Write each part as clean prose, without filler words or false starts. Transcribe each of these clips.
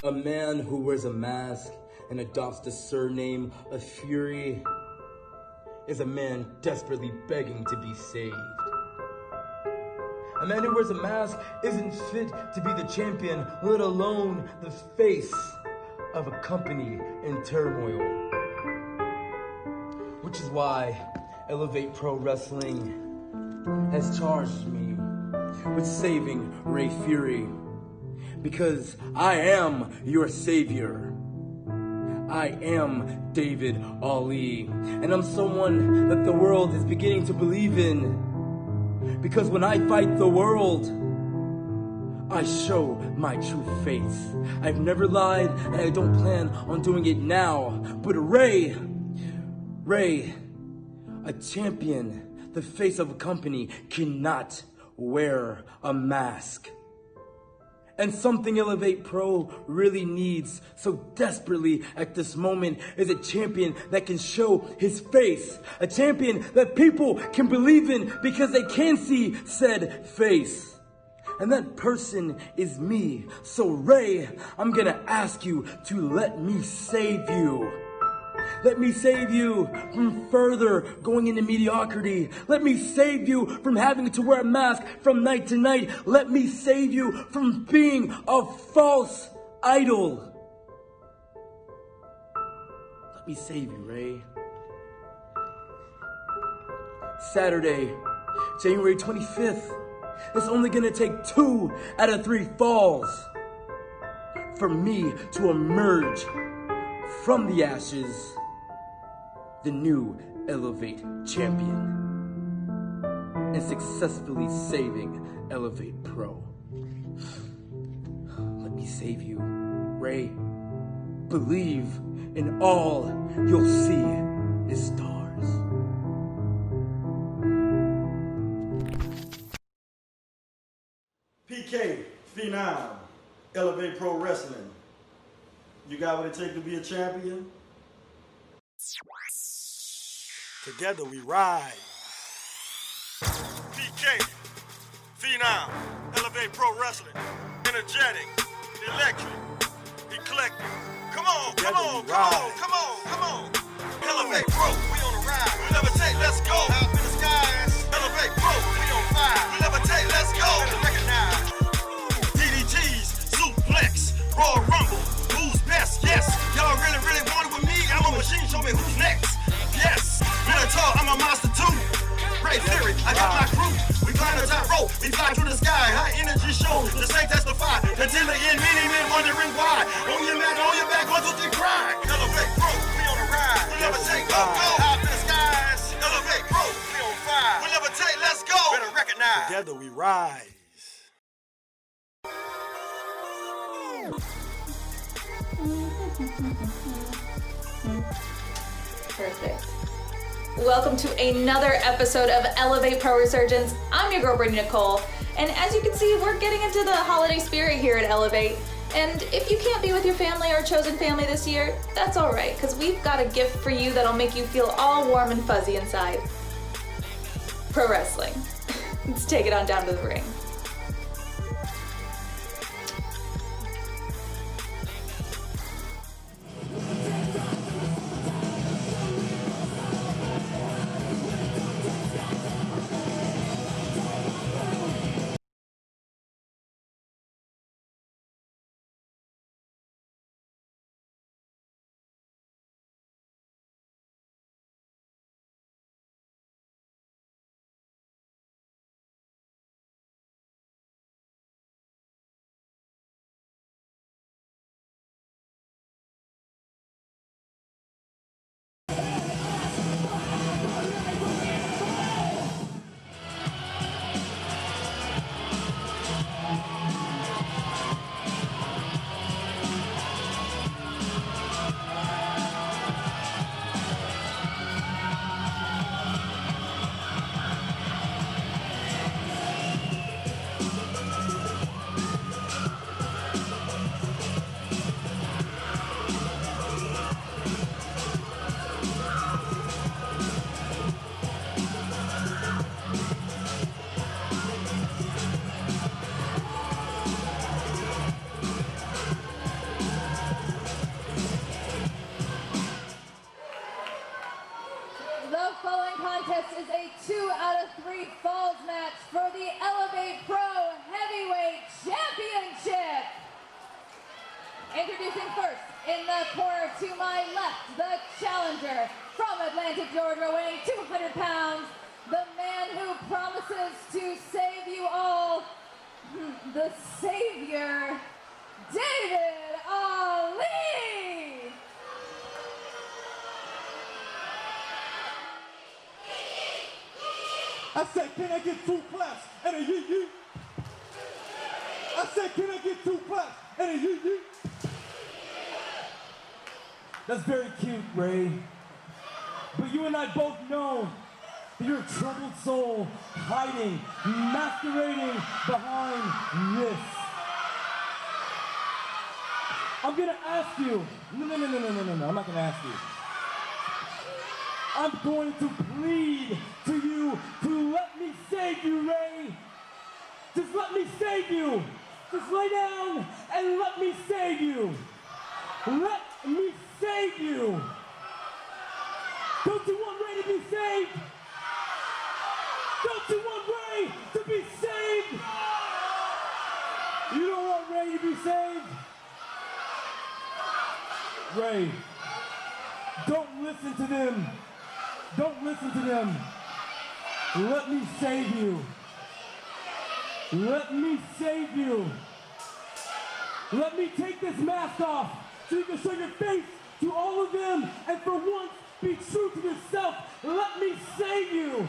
A man who wears a mask and adopts the surname of Fury is a man desperately begging to be saved. A man who wears a mask isn't fit to be the champion, let alone the face of a company in turmoil. Which is why Elev8 Pro Wrestling has charged me with saving Rey Fury. Because I am your savior. I am David Ali. And I'm someone that the world is beginning to believe in. Because when I fight the world, I show my true face. I've never lied, and I don't plan on doing it now. But Rey, a champion, the face of a company, cannot wear a mask. And something Elev8 Pro really needs so desperately at this moment is a champion that can show his face. A champion that people can believe in because they can see said face. And that person is me. So Rey, I'm gonna ask you to let me save you. Let me save you from further going into mediocrity. Let me save you from having to wear a mask from night to night. Let me save you from being a false idol. Let me save you, Rey. Saturday, January 25th. It's only gonna take 2 out of 3 falls for me to emerge from the ashes, the new Elev8 champion, and successfully saving Elev8 Pro. Let me save you, Rey. Believe in all you'll see is stars. PK, Phenom, Elev8 Pro Wrestling. You got what it takes to be a champion? Together we ride. PK, Phenom, Elev8 Pro Wrestling. Energetic, electric, eclectic. Come on, come on, come on, come on, come on. Elev8 Pro, we on a ride. We levitate, let's go. Out in the skies. Elev8 Pro, we on fire. We levitate, let's go. Better recognize. DDTs, suplex, Royal Rumble. Who's best? Yes. Y'all really, really want it with me? I'm a machine. Show me who's next. Yes. Minotaur, I'm a monster too. Rey Fury, I got my crew. We climb the top rope. We fly through the sky. High energy show. The snake testify. Until the end, many men wondering why. On your back, 1, 2, 3, cry. Elev8 Pro, we on a ride. We levitate, go, go. Out in the skies. Elev8 Pro, we on fire. We levitate, let's go. Better recognize. Together we rise. Perfect. Welcome to another episode of Elev8 Pro Resurgence. I'm your girl, Brittany Nicole, and as you can see, we're getting into the holiday spirit here at Elev8. And if you can't be with your family or chosen family this year, that's all right, because we've got a gift for you that'll make you feel all warm and fuzzy inside. Pro wrestling. Let's take it on down to the ring. Introducing first, in the corner to my left, the challenger from Atlanta, Georgia, weighing 200 pounds, the man who promises to save you all, the savior, David Ali! I said, can I get 2 claps and a yee-yee? I said, can I get 2 claps and a yee-yee? That's very cute, Ray. But you and I both know that you're a troubled soul hiding, masquerading behind this. I'm gonna ask you. No, I'm not gonna ask you. I'm going to plead to you to let me save you, Ray. Just let me save you. Just lay down and let me save you. Let me save you. Don't you want Ray to be saved? Don't you want Ray to be saved? You don't want Ray to be saved? Ray, don't listen to them. Don't listen to them. Let me save you. Let me save you. Let me take this mask off so you can show your face to all of them and for once be true to yourself. Let me save you.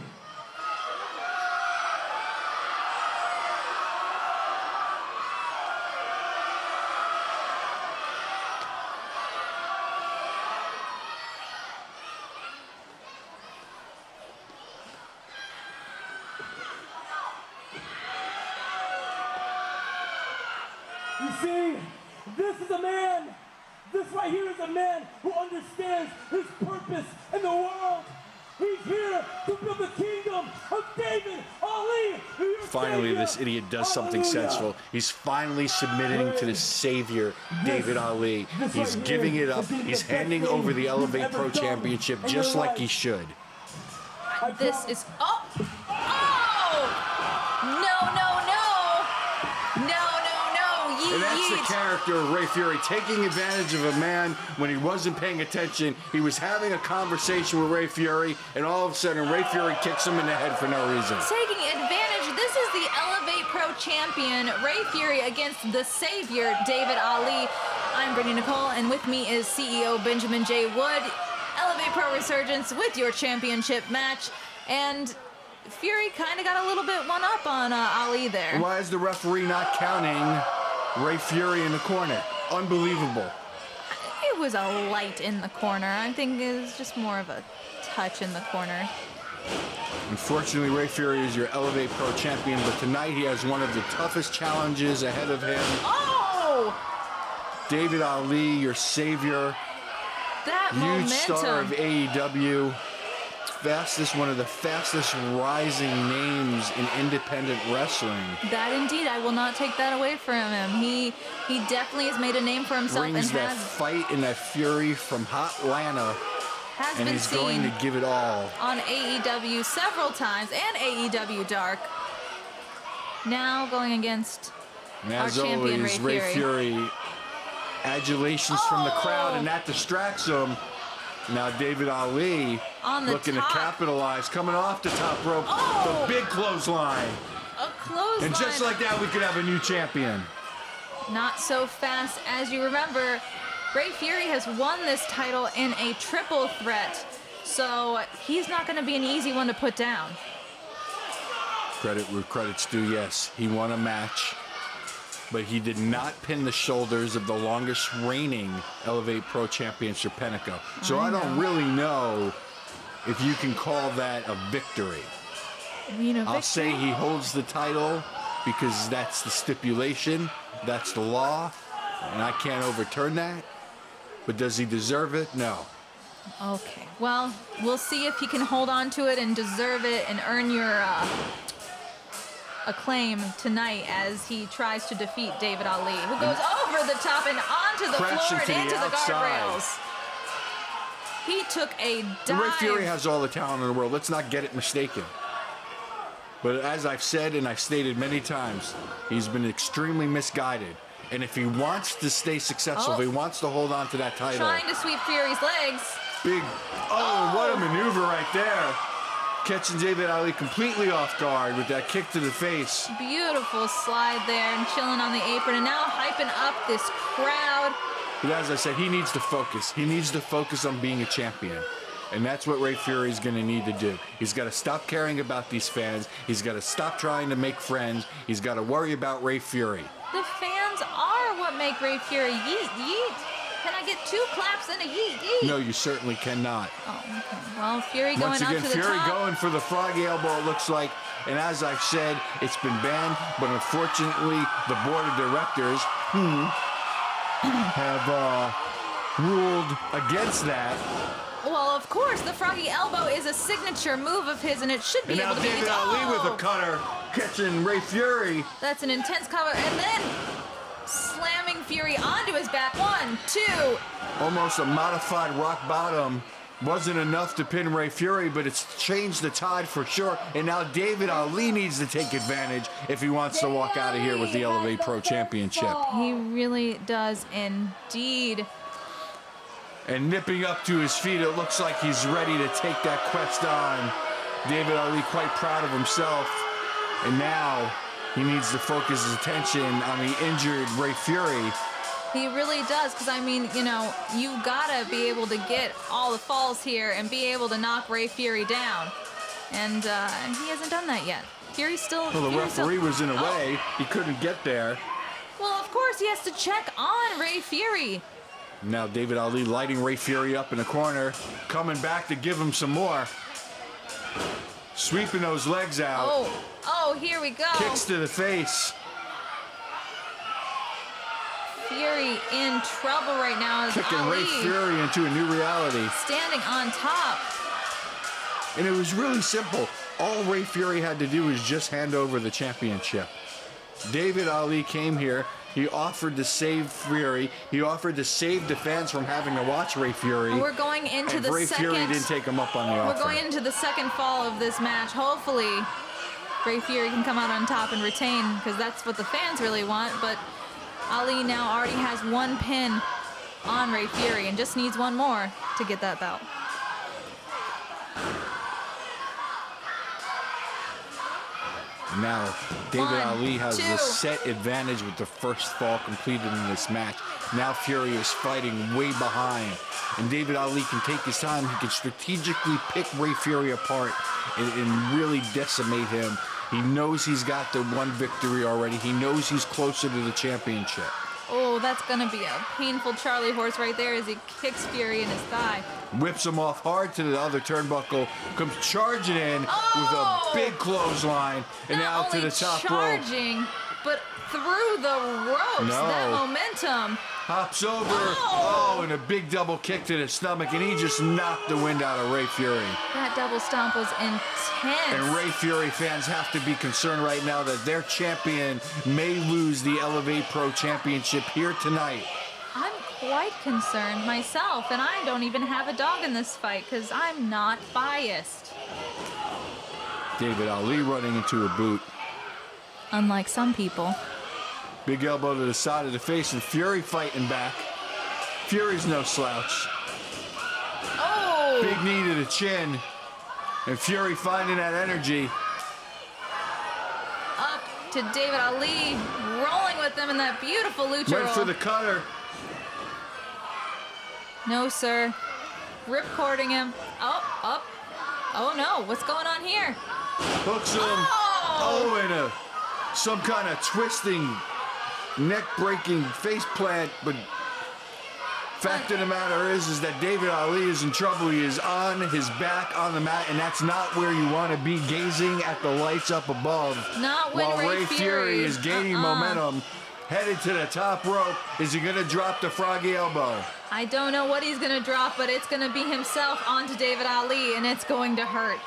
You see, this is a man, this right here is a man who understands his purpose in the world. He's here to build the kingdom of David Ali. Finally, this idiot does something sensible. He's finally submitting to the savior, David Ali. He's giving it up. He's handing over the Elev8 Pro Championship just like he should. This is... Oh! No! And that's the character of Rey Fury, taking advantage of a man when he wasn't paying attention. He was having a conversation with Rey Fury, and all of a sudden Rey Fury kicks him in the head for no reason. Taking advantage. This is the Elev8 Pro champion, Rey Fury, against the savior, David Ali. I'm Brittany Nicole, and with me is CEO Benjamin J. Wood. Elev8 Pro Resurgence with your championship match. And Fury kind of got a little bit one up on Ali there. Why is the referee not counting Rey Fury in the corner? Unbelievable. It was a light in the corner. I think it was just more of a touch in the corner. Unfortunately, Rey Fury is your Elev8 Pro champion, but tonight he has one of the toughest challenges ahead of him. Oh! David Ali, your savior. That huge momentum. Star of AEW. One of the fastest rising names in independent wrestling. That indeed, I will not take that away from him. He definitely has made a name for himself Brings and that fight and that fury from Hot Atlanta, has and been he's going seen to give it all. on AEW several times and AEW Dark. Now going against And our as champion, always, Rey Rey Fury. Fury, adulations from the crowd, and that distracts him. Now David Ali On the looking top. to capitalize, coming off the top rope, Oh! the big clothesline. A clothesline. And just like that, we could have a new champion. Not so fast. As you remember, Rey Fury has won this title in a triple threat, so he's not going to be an easy one to put down. Credit where credit's due, yes. He won a match, but he did not pin the shoulders of the longest reigning Elev8 Pro champion, Serpentico. So I don't really know if you can call that a victory. I'll say he holds the title because that's the stipulation, that's the law, and I can't overturn that. But does he deserve it? No. Okay, well, we'll see if he can hold on to it and deserve it and earn your acclaim tonight as he tries to defeat David Ali, who goes over the top and onto the floor and into the guardrails. He took a dive. Rey Fury has all the talent in the world. Let's not get it mistaken. But as I've said and I've stated many times, he's been extremely misguided. And if he wants to stay successful, if he wants to hold on to that title. Trying to sweep Fury's legs. Big, what a maneuver right there. Catching David Ali completely off guard with that kick to the face. Beautiful slide there and chilling on the apron and now hyping up this crowd. But as I said, he needs to focus. He needs to focus on being a champion. And that's what Rey Fury is going to need to do. He's got to stop caring about these fans. He's got to stop trying to make friends. He's got to worry about Rey Fury. The fans are what make Rey Fury yeet, yeet. Can I get 2 claps and a yeet, yeet? No, you certainly cannot. Oh, okay. Well, Fury going Once up again, to the Fury top. going for the froggy elbow, it looks like. And as I've said, it's been banned. But unfortunately, the board of directors have ruled against that. Well, of course, the froggy elbow is a signature move of his, and it should be And able now to be. David Ali with a cutter, catching Rey Fury. That's an intense cover, and then slamming Fury onto his back. 1, 2. Almost a modified rock bottom. Wasn't enough to pin Rey Fury, but it's changed the tide for sure. And now David Ali needs to take advantage if he wants to walk out of here with the Elev8 Pro Championship. He really does indeed. And nipping up to his feet, it looks like he's ready to take that quest on. David Ali quite proud of himself. And now he needs to focus his attention on the injured Rey Fury. He really does, because, I mean, you know, you gotta be able to get all the falls here and be able to knock Rey Fury down. And he hasn't done that yet. Fury's still... Well, the referee was in the way. He couldn't get there. Well, of course, he has to check on Rey Fury. Now David Ali lighting Rey Fury up in the corner, coming back to give him some more. Sweeping those legs out. Oh, here we go. Kicks to the face. Fury in trouble right now as Kicking Ali Rey Fury into a new reality. standing on top. And it was really simple. All Rey Fury had to do was just hand over the championship. David Ali came here. He offered to save Fury. He offered to save the fans from having to watch Rey Fury. We're going into and the Rey second... Fury didn't take him up on the offer. We're going into the second fall of this match. Hopefully, Rey Fury can come out on top and retain, because that's what the fans really want. But Ali now already has 1 pin on Rey Fury and just needs 1 more to get that belt. Now, David 1, Ali has 2. the set advantage with the first fall completed in this match. Now Fury is fighting way behind. And David Ali can take his time. He can strategically pick Rey Fury apart and really decimate him. He knows he's got the 1 victory already. He knows he's closer to the championship. Oh, that's going to be a painful Charlie horse right there as he kicks Fury in his thigh. Whips him off hard to the other turnbuckle. Comes charging in with a big clothesline. And now to the top rope. Not only charging, but through the ropes. No. That momentum. Hops over. Oh. And a big double kick to the stomach. And he just knocked the wind out of Rey Fury. That double stomp was intense. And Rey Fury fans have to be concerned right now that their champion may lose the Elev8 Pro Championship here tonight. I'm quite concerned myself, and I don't even have a dog in this fight because I'm not biased. David Ali running into a boot. Unlike some people. Big elbow to the side of the face, and Fury fighting back. Fury's no slouch. Oh! Big knee to the chin. And Fury finding that energy. Up to David Ali, rolling with them in that beautiful lucha Went roll. for the cutter. No, sir. Ripcording him. Oh, up. Oh, no. What's going on here? Hooks him. Oh! And some kind of twisting, neck-breaking face plant. But fact of the matter is that David Ali is in trouble. He is on his back on the mat, and that's not where you want to be, gazing at the lights up above. Not when while Rey Fury is gaining momentum, headed to the top rope. Is he going to drop the froggy elbow? I don't know what he's going to drop, but it's going to be himself onto David Ali, and it's going to hurt.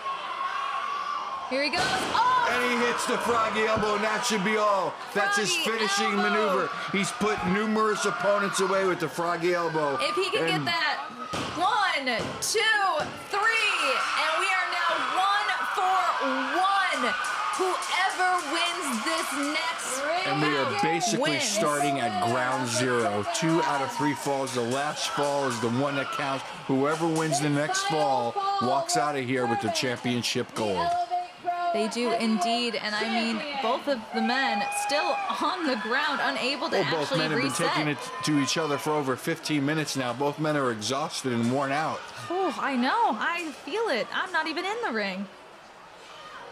Here he goes. Oh! And he hits the froggy elbow, and that should be all. That's his finishing maneuver. He's put numerous opponents away with the froggy elbow. If he can get that, 1, 2, 3, and we are now 1 for 1. Whoever wins this next And we are round basically wins. starting at ground zero. 2 out of 3 falls. The last fall is the one that counts. Whoever wins the next fall walks out of here with the championship gold. They do indeed, and I mean, both of the men still on the ground, unable to Both actually men have been reset. taking it to each other for over 15 minutes now. Both men are exhausted and worn out. Oh, I know. I feel it. I'm not even in the ring.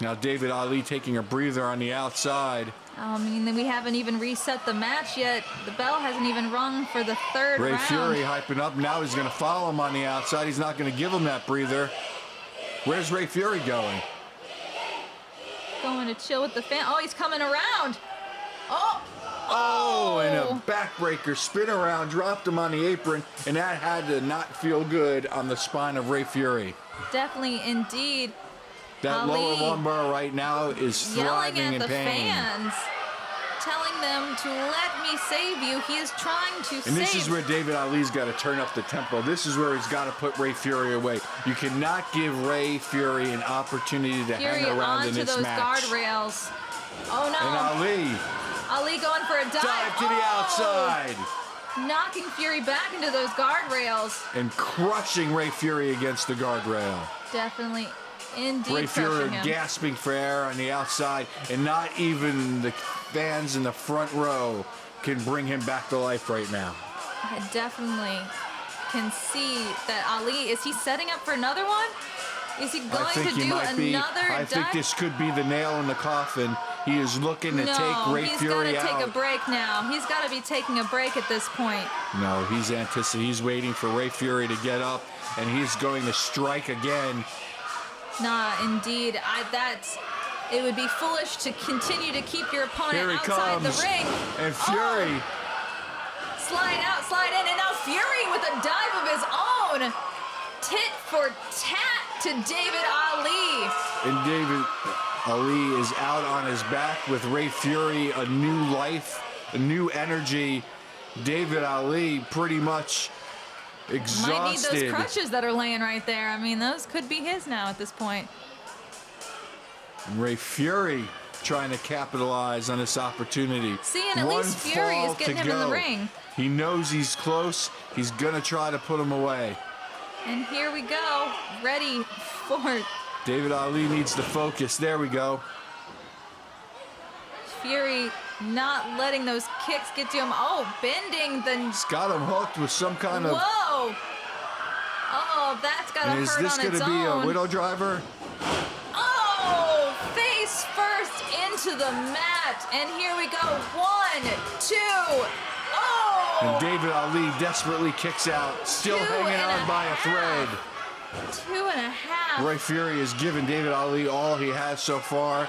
Now David Ali taking a breather on the outside. I mean, we haven't even reset the match yet. The bell hasn't even rung for the third Rey round. Fury hyping up. Now he's going to follow him on the outside. He's not going to give him that breather. Where's Rey Fury going? Going to chill with the fan. Oh, he's coming around. Oh. Oh, and a backbreaker, spin around, dropped him on the apron, and that had to not feel good on the spine of Rey Fury. Definitely, indeed. That Ali lower lumbar right now is yelling thriving at in the pain. fans, telling them to let me save you. He is trying to And this is where David Ali's got to turn up the tempo. This is where he's got to put Rey Fury away. You cannot give Rey Fury an opportunity to Fury hang around in onto this those match. guardrails. Oh no! And Ali going for a dive. dive to the outside. Knocking Fury back into those guardrails. And crushing Rey Fury against the guardrail. Definitely, indeed, Rey Fury crushing him. gasping for air on the outside, and not even the fans in the front row can bring him back to life right now. I definitely can see that Ali, is he setting up for another one? Is he I going think to he do might be. another I think dive? this could be the nail in the coffin. He is looking to take Rey Fury he's got to out. take a break now. He's got to be taking a break at this point. No, he's anticipating. He's waiting for Rey Fury to get up, and he's going to strike again. Nah, indeed. It would be foolish to continue to keep your opponent Here he outside comes, the ring. and Fury. Slide out, slide in, and now Fury with a dive of his own. Tit for tat to David Ali. And David Ali is out on his back with Rey Fury, a new life, a new energy. David Ali pretty much exhausted. Might need those crutches that are laying right there. I mean, those could be his now at this point. And Rey Fury trying to capitalize on this opportunity. See, and at least Fury is getting him in the ring. He knows he's close. He's going to try to put him away. And here we go, ready for David Ali needs to focus. There we go. Fury not letting those kicks get to him. Oh, bending the... He's got him hooked with some kind of... Whoa! Oh, that's got to hurt on its own. Is this going to be a widow driver? Oh, face first into the mat. And here we go. 1, 2. Oh! And David Ali desperately kicks out, still hanging on by a thread. 2.5. Rey Fury has given David Ali all he has so far.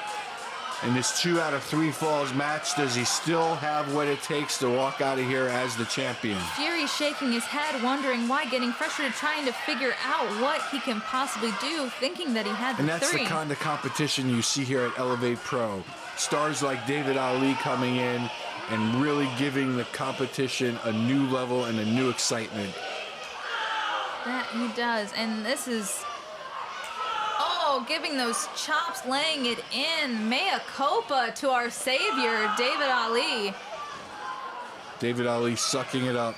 In this 2 out of 3 falls match, does he still have what it takes to walk out of here as the champion? Fury shaking his head, wondering why, getting frustrated, trying to figure out what he can possibly do, thinking that he had the And that's 3. the kind of competition you see here at Elev8 Pro. Stars like David Ali coming in and really giving the competition a new level and a new excitement. That he does, and this is... Oh, giving those chops, laying it in. Mea culpa to our savior, David Ali. David Ali sucking it up.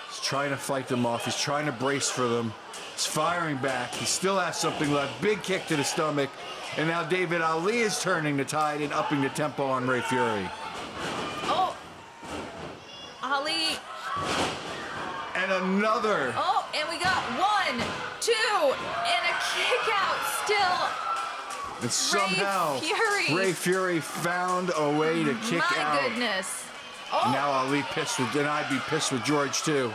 He's trying to fight them off. He's trying to brace for them. He's firing back. He still has something left. Big kick to the stomach. And now David Ali is turning the tide and upping the tempo on Rey Fury. Oh. Ali. And another. Oh, and we got 1, 2, and a kick out still. And somehow Rey Fury found a way to kick out. My goodness. Oh. Now Ali pissed with, and I'd be pissed with George too.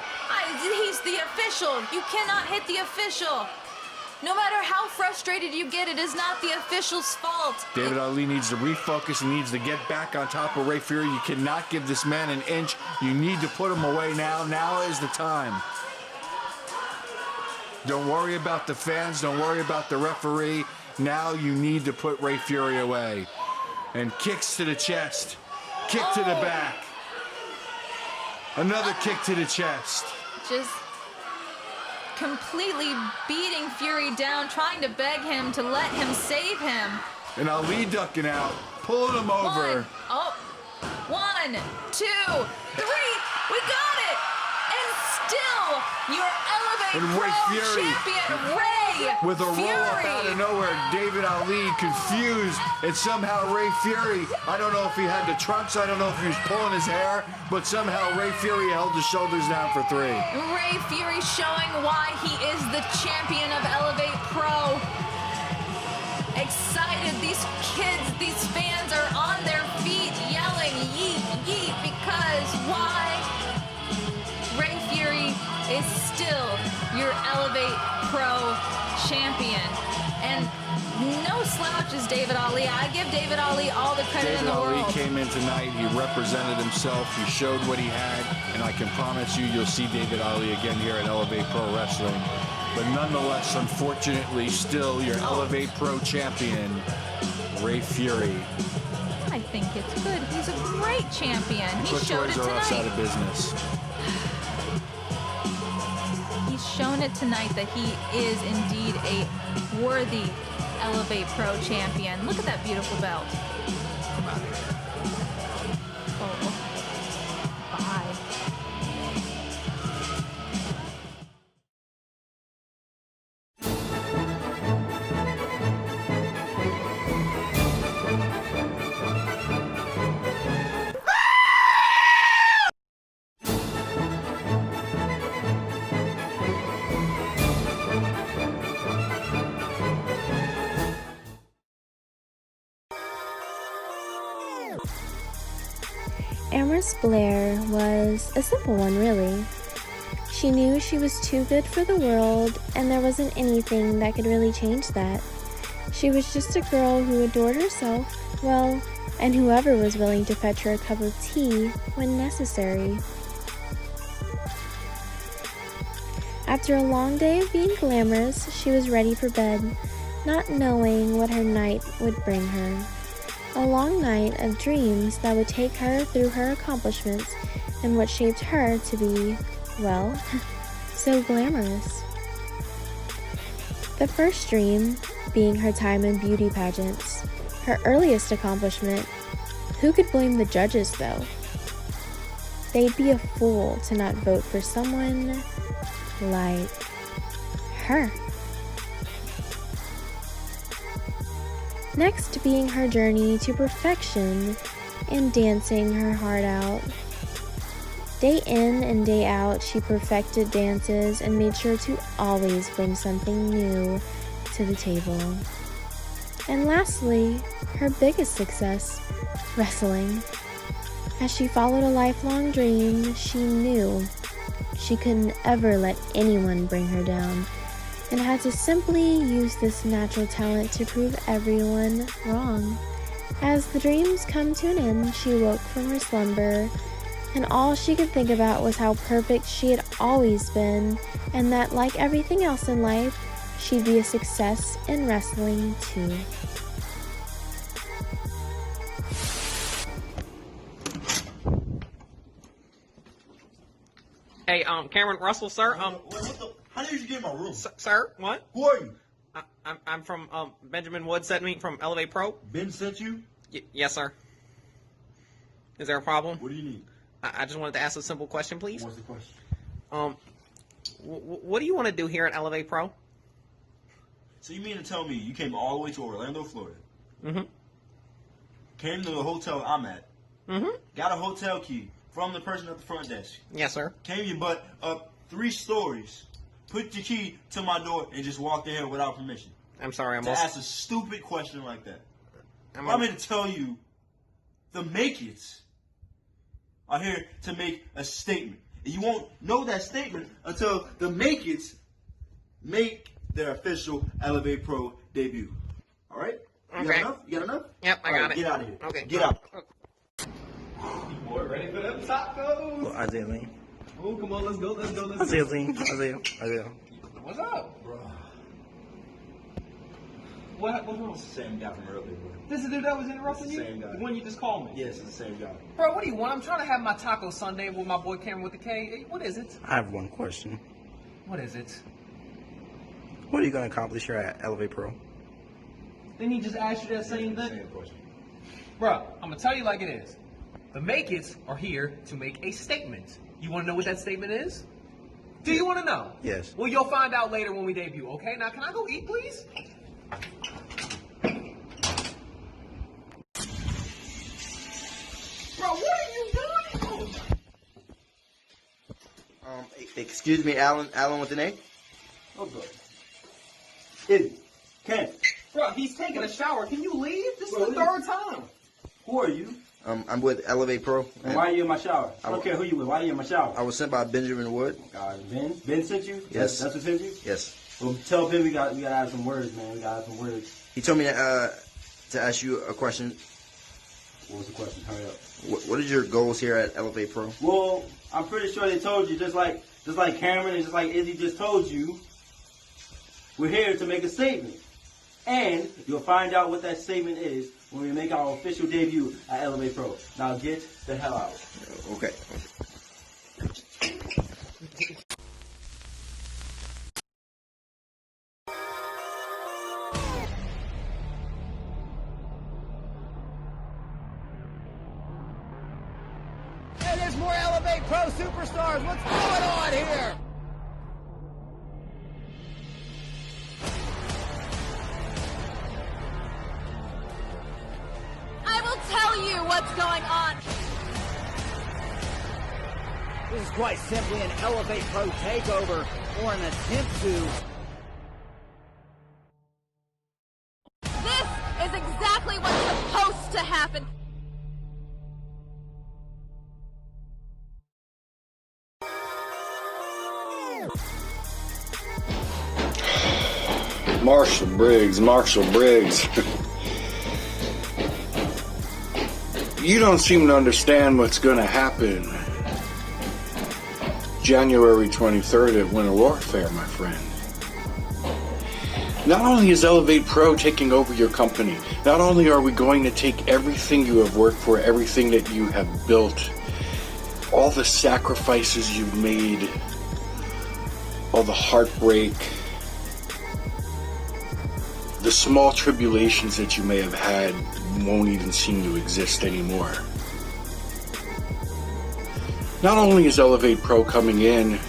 He's the official. You cannot hit the official. No matter how frustrated you get, it is not the official's fault. David Ali needs to refocus. He needs to get back on top of Rey Fury. You cannot give this man an inch. You need to put him away now. Now is the time. Don't worry about the fans. Don't worry about the referee. Now you need to put Rey Fury away. And kicks to the chest. Kick to the back. Another kick to the chest. Just completely beating Fury down, trying to beg him to let him save him. And Ali ducking out, pulling him over. 1, 2, 3. We got it. And still, your Elevate And Rey Pro Fury. champion, Rey With a Fury. roll-up out of nowhere, David Ali confused, and somehow Rey Fury, I don't know if he had the trunks, I don't know if he was pulling his hair, but somehow Rey Fury held his shoulders down for 3. Rey Fury showing why he is the champion of Elevate Pro. Excited, these kids, these fans are on their feet yelling yeet, yeet, because why? Rey Fury is still your Elevate Pro champion. And no slouch is David Ali. I give David Ali all the credit in the world. David Ali came in tonight, he represented himself, he showed what he had, and I can promise you, you'll see David Ali again here at Elevate Pro Wrestling. But nonetheless, unfortunately, still your Elevate Pro champion, Rey Fury. I think it's good. He's a great champion. He Put showed it Toys R Us out tonight. of business. He's shown it tonight that he is indeed a worthy Elevate Pro champion. Look at that beautiful belt. Come out here. Oh, bye. Amherst Blair was a simple one, really. She knew she was too good for the world, and there wasn't anything that could really change that. She was just a girl who adored herself, well, and whoever was willing to fetch her a cup of tea when necessary. After a long day of being glamorous, she was ready for bed, not knowing what her night would bring her. A long night of dreams that would take her through her accomplishments and what shaped her to be, well, so glamorous. The first dream being her time in beauty pageants, her earliest accomplishment. Who could blame the judges, though? They'd be a fool to not vote for someone like her. Next being her journey to perfection and dancing her heart out. Day in and day out, she perfected dances and made sure to always bring something new to the table. And lastly, her biggest success, wrestling. As she followed a lifelong dream, she knew she couldn't ever let anyone bring her down, and had to simply use this natural talent to prove everyone wrong. As the dreams come to an end, she woke from her slumber, and all she could think about was how perfect she had always been, and that, like everything else in life, she'd be a success in wrestling too. Hey, Cameron Russell, sir. How did you get in my room? Sir, what? Who are you? I'm from Benjamin Wood sent me from Elevate Pro. Ben sent you? Yes, sir. Is there a problem? What do you need? I just wanted to ask a simple question, please. What's the question? What do you want to do here at Elevate Pro? So you mean to tell me you came all the way to Orlando, Florida? Mm-hmm. Came to the hotel I'm at. Mm-hmm. Got a hotel key from the person at the front desk. Yes, sir. Came your butt up 3 stories. Put your key to my door and just walked in here without permission. I'm sorry, To ask a stupid question like that. I'm here to tell you, the Make-Its are here to make a statement. And you won't know that statement until the Make-Its make their official Elevate Pro debut. All right? You got Okay. enough? You got enough? Yep, I got it. Get out of here. Okay. Get out. Boy, ready for them tacos? Well, Isaiah Lane. Oh, come on, let's go. Isaiah Lane. Isaiah. What's up? Bro. What's wrong? It's the same guy from earlier, bro. This is the dude that was interrupting you? Same guy. The one you just called me? Yes, it's the same guy. Bro, what do you want? I'm trying to have my taco Sunday with my boy Cameron with the K. Hey, what is it? I have one question. What is it? What are you going to accomplish here at Elevate Pro? Didn't he just ask you that same thing? Same question. Bruh, I'm gonna tell you like it is. The Make-Its are here to make a statement. You wanna know what that statement is? Do you wanna know? Yes. Well, you'll find out later when we debut, okay? Now, can I go eat, please? Bro, what are you doing? Excuse me, Alan with an A? Oh, good. Izzy, Ken. Bro, he's taking a shower. Can you leave? This is the third time. Who are you? I'm with Elev8 Pro. And why are you in my shower? I don't care who you with. Why are you in my shower? I was sent by Benjamin Wood. God, Ben? Ben sent you? Yes. That's what sent you? Yes. Well, tell Ben we gotta have some words, man. We gotta have some words. He told me to ask you a question. What was the question? Hurry up. What is your goals here at Elev8 Pro? Well, I'm pretty sure they told you, just like Cameron and just like Izzy just told you, we're here to make a statement. And you'll find out what that statement is when we make our official debut at Elev8 Pro. Now get the hell out. Okay. Hey, there's more Elev8 Pro superstars. What's going on here? I will tell you what's going on. This is quite simply an Elev8 Pro takeover, or an attempt to. This is exactly what's supposed to happen. Marshall Briggs. You don't seem to understand what's going to happen January 23rd at Winter Warfare, my friend. Not only is Elev8 Pro taking over your company, not only are we going to take everything you have worked for, everything that you have built, all the sacrifices you've made, all the heartbreak, the small tribulations that you may have had won't even seem to exist anymore. Not only is Elev8 Pro coming in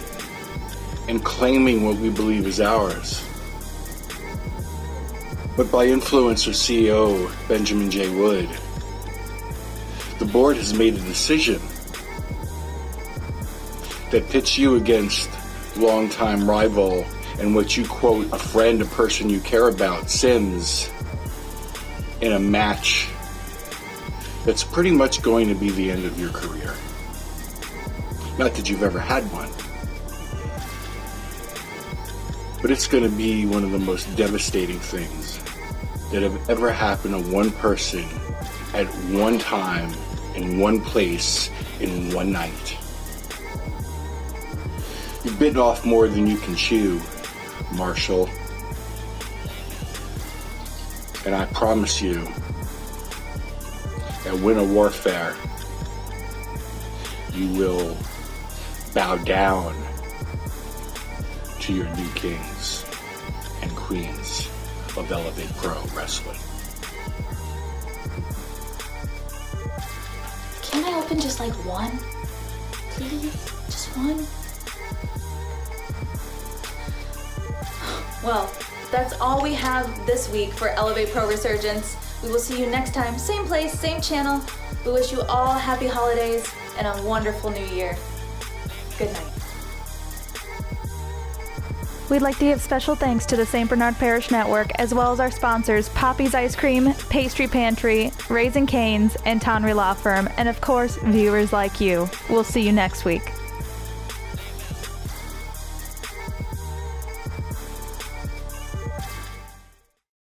and claiming what we believe is ours, but by influencer CEO Benjamin J. Wood, the board has made a decision that pits you against longtime rival and what you quote a friend, a person you care about, Sims, in a match that's pretty much going to be the end of your career. Not that you've ever had one, but it's going to be one of the most devastating things that have ever happened to one person at one time, in one place, in one night. You've bitten off more than you can chew, Marshall. And I promise you, at Winter Warfare, you will bow down to your new kings and queens of Elev8 Pro Wrestling. Can I open just like one? Please? Just one? Well, that's all we have this week for Elev8 Pro Resurgence. We will see you next time, same place, same channel. We wish you all happy holidays and a wonderful new year. Good night. We'd like to give special thanks to the St. Bernard Parish Network, as well as our sponsors, Poppy's Ice Cream, Pastry Pantry, Raising Cane's, and Tonry Law Firm, and of course, viewers like you. We'll see you next week.